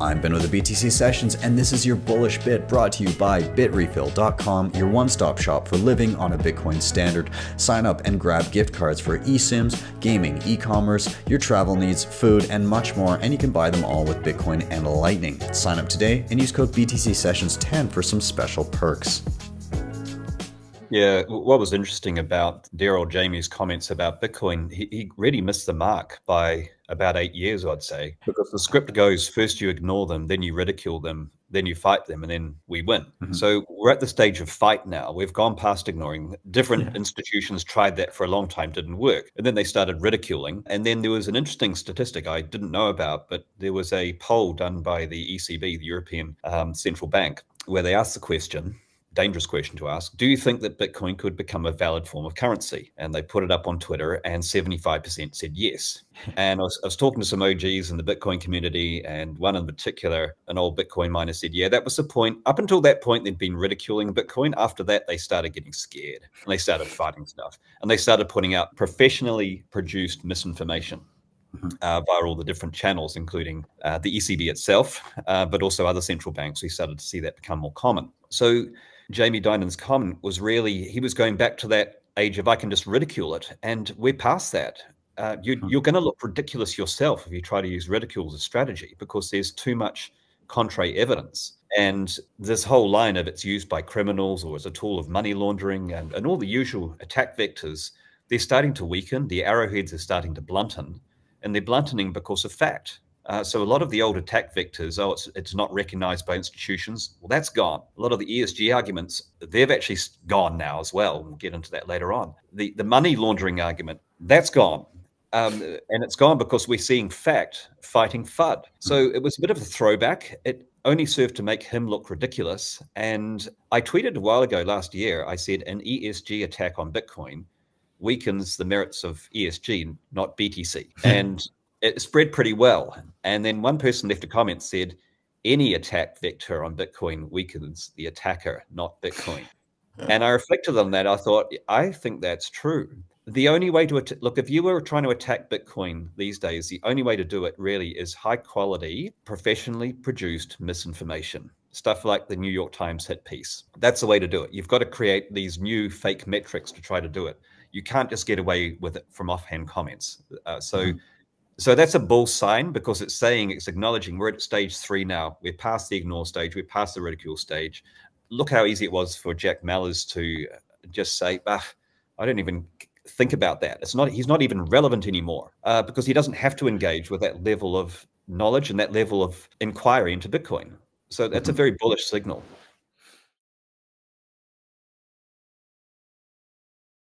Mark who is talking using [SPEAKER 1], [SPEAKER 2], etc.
[SPEAKER 1] I'm Ben with the BTC Sessions, and this is your Bullish Bit brought to you by BITREFILL.com, your one-stop shop for living on a Bitcoin standard. Sign up and grab gift cards for eSIMs, gaming, e-commerce, your travel needs, food, and much more, and you can buy them all with Bitcoin and Lightning. Sign up today and use code BTC Sessions 10 for some special perks.
[SPEAKER 2] Yeah, what was interesting about Daryl Jamie's comments about Bitcoin, he really missed the mark by about 8 years, I'd say, because the script goes, first you ignore them, then you ridicule them, then you fight them, and then we win. So we're at the stage of fight now. We've gone past ignoring. Different institutions tried that for a long time, didn't work. And then they started ridiculing. And then there was an interesting statistic I didn't know about, but there was a poll done by the ECB, the European Central Bank, where they asked the question, dangerous question to ask, do you think that Bitcoin could become a valid form of currency? And they put it up on Twitter and 75% said yes. And I was talking to some OGs in the Bitcoin community, and one in particular, an old Bitcoin miner, said, yeah, that was the point. Up until that point, they'd been ridiculing Bitcoin. After that, they started getting scared and they started fighting stuff. And they started putting out professionally produced misinformation via all the different channels, including the ECB itself, but also other central banks. We started to see that become more common. So Jamie Dimon's comment was really, he was going back to that age of I can just ridicule it, and we're past that. You're going to look ridiculous yourself if you try to use ridicule as a strategy, because there's too much contrary evidence. And this whole line of it's used by criminals or as a tool of money laundering and all the usual attack vectors, they're starting to weaken. The arrowheads are starting to blunten, and they're bluntening because of fact. So a lot of the old attack vectors, it's not recognized by institutions, well, that's gone. A lot of the ESG arguments, they've actually gone now as well. We'll get into that later on. The money laundering argument, that's gone. And it's gone because we're seeing fact fighting FUD. So it was a bit of a throwback. It only served to make him look ridiculous. And I tweeted a while ago last year, I said an ESG attack on Bitcoin weakens the merits of ESG, not BTC. And it spread pretty well. And then one person left a comment, said, any attack vector on Bitcoin weakens the attacker, not Bitcoin. And I reflected on that. I thought, I think that's true. The only way to look, if you were trying to attack Bitcoin these days, the only way to do it really is high quality, professionally produced misinformation. Stuff like the New York Times hit piece. That's the way to do it. You've got to create these new fake metrics to try to do it. You can't just get away with it from offhand comments. So that's a bull sign, because it's saying, it's acknowledging we're at stage 3 now. We're past the ignore stage. We're past the ridicule stage. Look how easy it was for Jack Mallers to just say, I don't even think about that. He's not even relevant anymore because he doesn't have to engage with that level of knowledge and that level of inquiry into Bitcoin. So that's a very bullish signal.